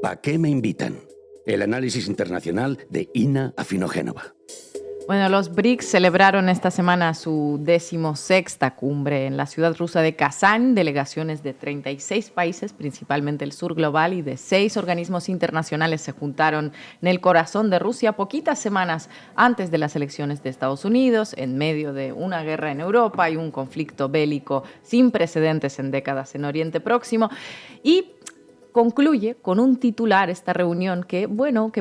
¿Pa' qué me invitan? El análisis internacional de Ina Afinogénova. Bueno, los BRICS celebraron esta semana su 16ª cumbre en la ciudad rusa de Kazán. Delegaciones de 36 países, principalmente el sur global, y de 6 organismos internacionales se juntaron en el corazón de Rusia poquitas semanas antes de las elecciones de Estados Unidos, en medio de una guerra en Europa y un conflicto bélico sin precedentes en décadas en Oriente Próximo. Y concluye con un titular esta reunión que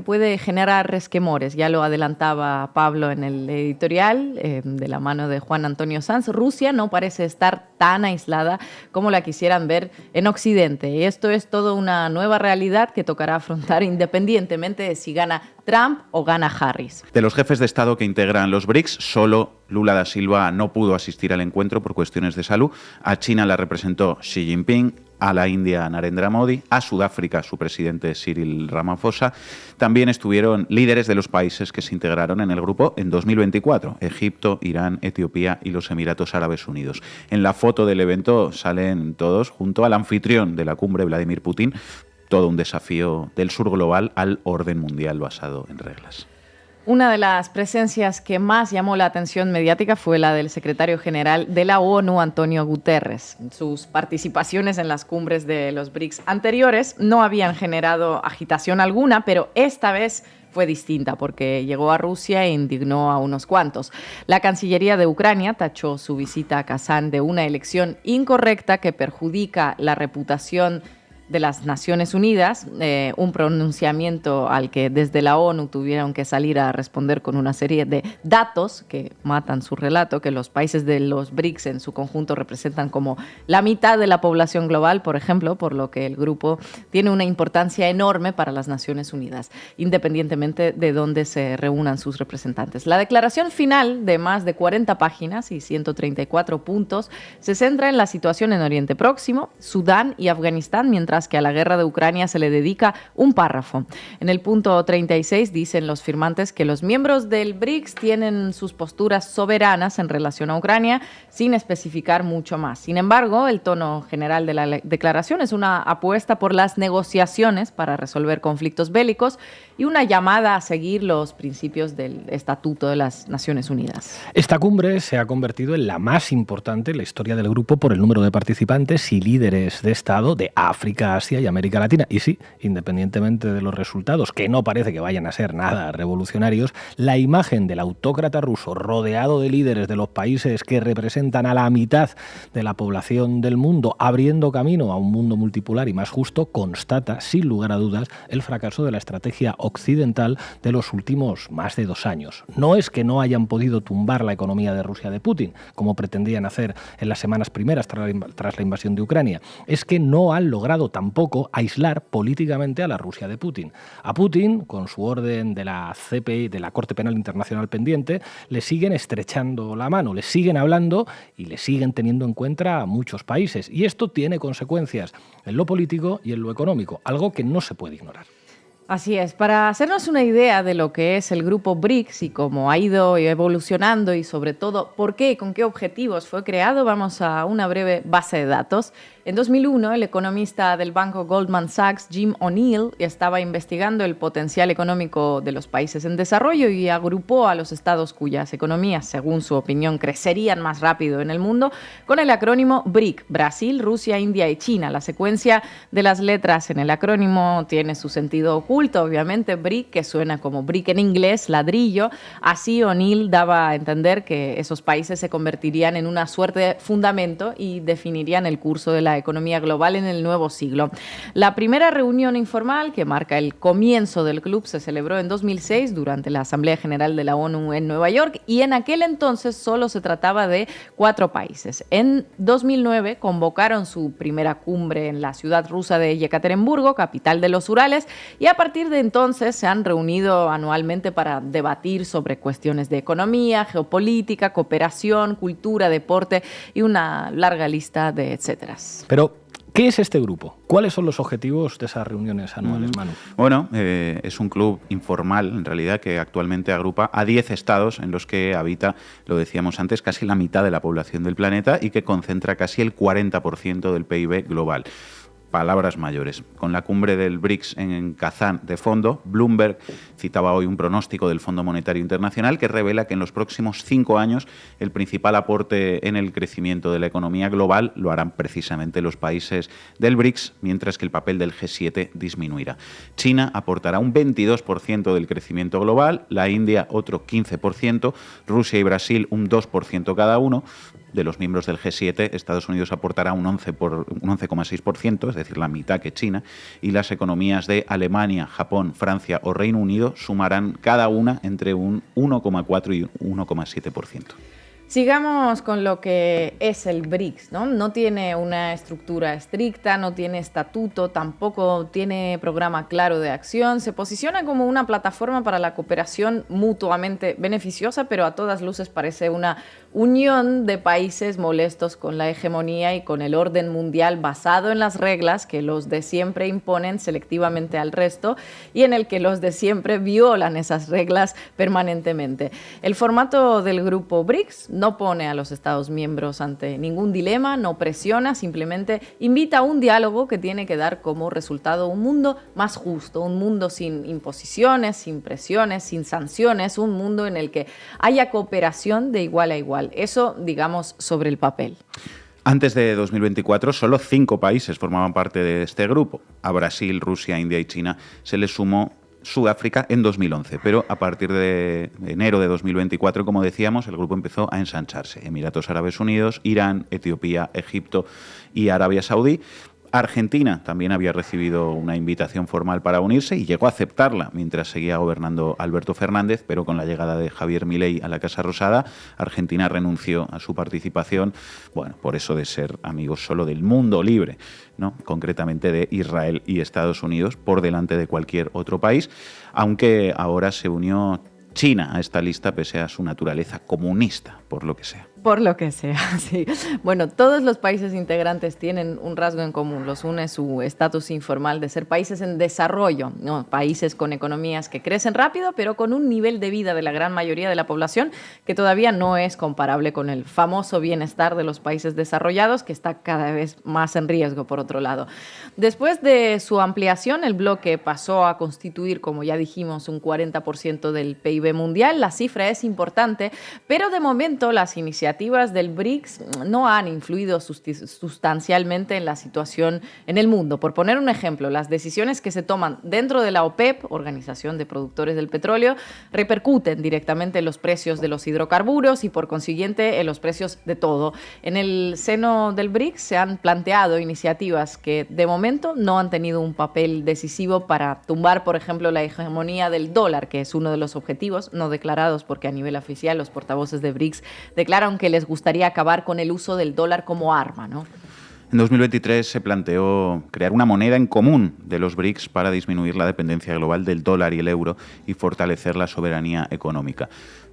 puede generar resquemores. Ya lo adelantaba Pablo en el editorial, de la mano de Juan Antonio Sanz. Rusia no parece estar tan aislada como la quisieran ver en Occidente. Y esto es toda una nueva realidad que tocará afrontar independientemente de si gana Trump o gana Harris. De los jefes de Estado que integran los BRICS, solo Lula da Silva no pudo asistir al encuentro por cuestiones de salud. A China la representó Xi Jinping, a la India Narendra Modi, a Sudáfrica su presidente Cyril Ramaphosa. También estuvieron líderes de los países que se integraron en el grupo en 2024, Egipto, Irán, Etiopía y los Emiratos Árabes Unidos. En la foto del evento salen todos junto al anfitrión de la cumbre, Vladimir Putin, todo un desafío del sur global al orden mundial basado en reglas. Una de las presencias que más llamó la atención mediática fue la del secretario general de la ONU, Antonio Guterres. Sus participaciones en las cumbres de los BRICS anteriores no habían generado agitación alguna, pero esta vez fue distinta porque llegó a Rusia e indignó a unos cuantos. La Cancillería de Ucrania tachó su visita a Kazán de una elección incorrecta que perjudica la reputación de las Naciones Unidas, un pronunciamiento al que desde la ONU tuvieron que salir a responder con una serie de datos que matan su relato, que los países de los BRICS en su conjunto representan como la mitad de la población global, por ejemplo, por lo que el grupo tiene una importancia enorme para las Naciones Unidas, independientemente de dónde se reúnan sus representantes. La declaración final, de más de 40 páginas y 134 puntos, se centra en la situación en Oriente Próximo, Sudán y Afganistán, mientras que a la guerra de Ucrania se le dedica un párrafo. En el punto 36 dicen los firmantes que los miembros del BRICS tienen sus posturas soberanas en relación a Ucrania, sin especificar mucho más. Sin embargo, el tono general de la declaración es una apuesta por las negociaciones para resolver conflictos bélicos y una llamada a seguir los principios del Estatuto de las Naciones Unidas. Esta cumbre se ha convertido en la más importante en la historia del grupo por el número de participantes y líderes de Estado de África, Asia y América Latina. Y sí, independientemente de los resultados, que no parece que vayan a ser nada revolucionarios, la imagen del autócrata ruso rodeado de líderes de los países que representan a la mitad de la población del mundo, abriendo camino a un mundo multipolar y más justo, constata, sin lugar a dudas, el fracaso de la estrategia occidental de los últimos más de 2 años. No es que no hayan podido tumbar la economía de Rusia de Putin, como pretendían hacer en las semanas primeras tras la invasión de Ucrania, es que no han logrado tampoco aislar políticamente a la Rusia de Putin. A Putin, con su orden de la CPI, de la Corte Penal Internacional pendiente, le siguen estrechando la mano, le siguen hablando y le siguen teniendo en cuenta a muchos países. Y esto tiene consecuencias en lo político y en lo económico, algo que no se puede ignorar. Así es, para hacernos una idea de lo que es el grupo BRICS y cómo ha ido evolucionando y sobre todo por qué y con qué objetivos fue creado, vamos a una breve base de datos. En 2001, el economista del banco Goldman Sachs, Jim O'Neill, estaba investigando el potencial económico de los países en desarrollo y agrupó a los estados cuyas economías, según su opinión, crecerían más rápido en el mundo con el acrónimo BRIC: Brasil, Rusia, India y China. La secuencia de las letras en el acrónimo tiene su sentido oculto, obviamente. BRIC, que suena como brick en inglés, ladrillo. Así O'Neill daba a entender que esos países se convertirían en una suerte de fundamento y definirían el curso de la economía global en el nuevo siglo. La primera reunión informal, que marca el comienzo del club, se celebró en 2006 durante la Asamblea General de la ONU en Nueva York, y en aquel entonces solo se trataba de 4 países. En 2009 convocaron su primera cumbre en la ciudad rusa de Yekaterinburgo, capital de los Urales, y a partir de entonces se han reunido anualmente para debatir sobre cuestiones de economía, geopolítica, cooperación, cultura, deporte y una larga lista de etcéteras. Pero, ¿qué es este grupo? ¿Cuáles son los objetivos de esas reuniones anuales, Manu? Bueno, es un club informal, en realidad, que actualmente agrupa a 10 estados en los que habita, lo decíamos antes, casi la mitad de la población del planeta y que concentra casi el 40% del PIB global. palabras mayores. Con la cumbre del BRICS en Kazán de fondo, Bloomberg citaba hoy un pronóstico del Fondo Monetario Internacional que revela que en los próximos 5 años el principal aporte en el crecimiento de la economía global lo harán precisamente los países del BRICS, mientras que el papel del G7 disminuirá. China aportará un 22% del crecimiento global, la India otro 15%, Rusia y Brasil un 2% cada uno. De los miembros del G7, Estados Unidos aportará un 11,6%, es decir, la mitad que China, y las economías de Alemania, Japón, Francia o Reino Unido sumarán cada una entre un 1,4 y un 1,7%. Sigamos con lo que es el BRICS, ¿no? No tiene una estructura estricta, no tiene estatuto, tampoco tiene programa claro de acción. Se posiciona como una plataforma para la cooperación mutuamente beneficiosa, pero a todas luces parece una unión de países molestos con la hegemonía y con el orden mundial basado en las reglas que los de siempre imponen selectivamente al resto y en el que los de siempre violan esas reglas permanentemente. El formato del grupo BRICS no pone a los Estados miembros ante ningún dilema, no presiona, simplemente invita a un diálogo que tiene que dar como resultado un mundo más justo, un mundo sin imposiciones, sin presiones, sin sanciones, un mundo en el que haya cooperación de igual a igual. Eso, digamos, sobre el papel. Antes de 2024, solo 5 países formaban parte de este grupo. A Brasil, Rusia, India y China se les sumó Sudáfrica en 2011, pero a partir de enero de 2024, como decíamos, el grupo empezó a ensancharse. Emiratos Árabes Unidos, Irán, Etiopía, Egipto y Arabia Saudí. Argentina también había recibido una invitación formal para unirse y llegó a aceptarla mientras seguía gobernando Alberto Fernández, pero con la llegada de Javier Milei a la Casa Rosada, Argentina renunció a su participación, bueno, por eso de ser amigos solo del mundo libre, ¿no? Concretamente de Israel y Estados Unidos, por delante de cualquier otro país, aunque ahora se unió China a esta lista pese a su naturaleza comunista, por lo que sea. Por lo que sea, sí. Bueno, todos los países integrantes tienen un rasgo en común. Los une su estatus informal de ser países en desarrollo, ¿no? Países con economías que crecen rápido, pero con un nivel de vida de la gran mayoría de la población que todavía no es comparable con el famoso bienestar de los países desarrollados, que está cada vez más en riesgo, por otro lado. Después de su ampliación, el bloque pasó a constituir, como ya dijimos, un 40% del PIB mundial. La cifra es importante, pero de momento las iniciativas del BRICS no han influido sustancialmente en la situación en el mundo. Por poner un ejemplo, las decisiones que se toman dentro de la OPEP, Organización de Productores del Petróleo, repercuten directamente en los precios de los hidrocarburos y por consiguiente en los precios de todo. En el seno del BRICS se han planteado iniciativas que de momento no han tenido un papel decisivo para tumbar, por ejemplo, la hegemonía del dólar, que es uno de los objetivos no declarados, porque a nivel oficial los portavoces de BRICS declaran que les gustaría acabar con el uso del dólar como arma, ¿no? En 2023 se planteó crear una moneda en común de los BRICS para disminuir la dependencia global del dólar y el euro y fortalecer la soberanía económica.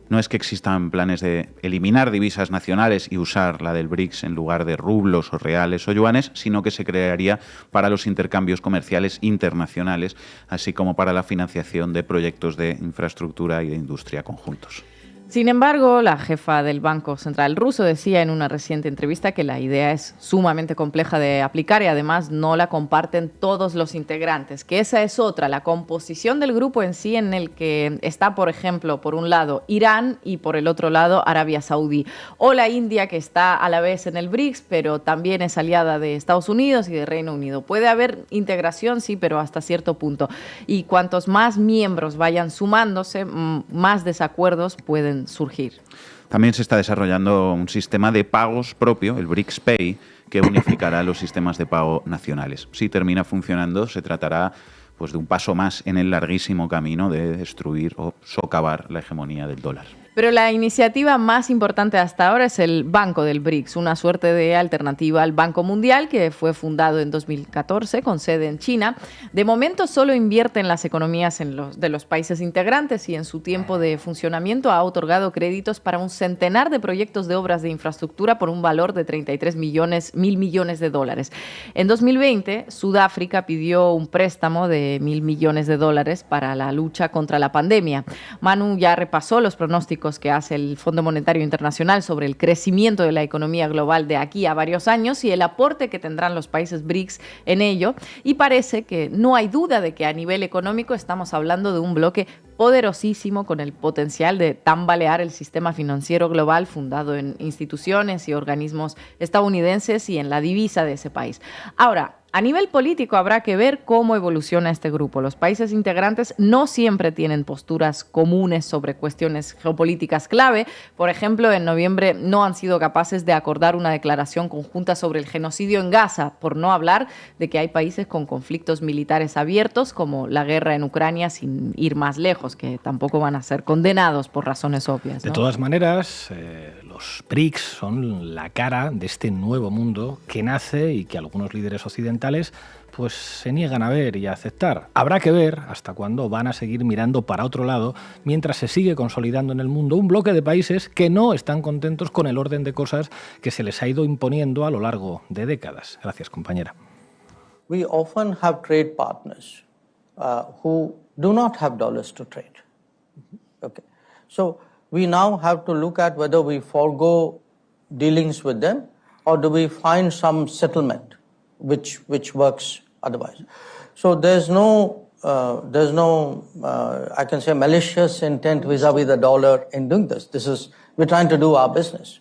No es que existan planes de eliminar divisas nacionales y usar la del BRICS en lugar de rublos o reales o yuanes, sino que se crearía para los intercambios comerciales internacionales, así como para la financiación de proyectos de infraestructura y de industria conjuntos. Sin embargo, la jefa del Banco Central ruso decía en una reciente entrevista que la idea es sumamente compleja de aplicar y además no la comparten todos los integrantes, que esa es otra, la composición del grupo en sí, en el que está, por ejemplo, por un lado Irán y por el otro lado Arabia Saudí, o la India, que está a la vez en el BRICS, pero también es aliada de Estados Unidos y de Reino Unido. Puede haber integración, sí, pero hasta cierto punto. Y cuantos más miembros vayan sumándose, más desacuerdos pueden surgir. También se está desarrollando un sistema de pagos propio, el BRICS Pay, que unificará los sistemas de pago nacionales. Si termina funcionando, se tratará pues, de un paso más en el larguísimo camino de destruir o socavar la hegemonía del dólar. Pero la iniciativa más importante hasta ahora es el Banco del BRICS, una suerte de alternativa al Banco Mundial que fue fundado en 2014 con sede en China. De momento solo invierte en las economías de los países integrantes y en su tiempo de funcionamiento ha otorgado créditos para un centenar de proyectos de obras de infraestructura por un valor de 33.000 millones de dólares. En 2020, Sudáfrica pidió un préstamo de $1.000 millones para la lucha contra la pandemia. Manu ya repasó los pronósticos pronósticos que hace el Fondo Monetario Internacional sobre el crecimiento de la economía global de aquí a varios años y el aporte que tendrán los países BRICS en ello. Y parece que no hay duda de que a nivel económico estamos hablando de un bloque poderosísimo con el potencial de tambalear el sistema financiero global fundado en instituciones y organismos estadounidenses y en la divisa de ese país. Ahora, a nivel político habrá que ver cómo evoluciona este grupo. Los países integrantes no siempre tienen posturas comunes sobre cuestiones geopolíticas clave. Por ejemplo, en noviembre no han sido capaces de acordar una declaración conjunta sobre el genocidio en Gaza, por no hablar de que hay países con conflictos militares abiertos, como la guerra en Ucrania, sin ir más lejos, que tampoco van a ser condenados por razones obvias, ¿no? De todas maneras, los BRICS son la cara de este nuevo mundo que nace y que algunos líderes occidentales pues se niegan a ver y a aceptar. Habrá que ver hasta cuándo van a seguir mirando para otro lado mientras se sigue consolidando en el mundo un bloque de países que no están contentos con el orden de cosas que se les ha ido imponiendo a lo largo de décadas. Gracias, compañera. We often have trade partners who do not have dollars to trade. Okay. So we now have to look at whether we forego dealings with them or do we find some settlement which works otherwise. So there's no I can say malicious intent vis-a-vis the dollar in doing this. We're trying to do our business.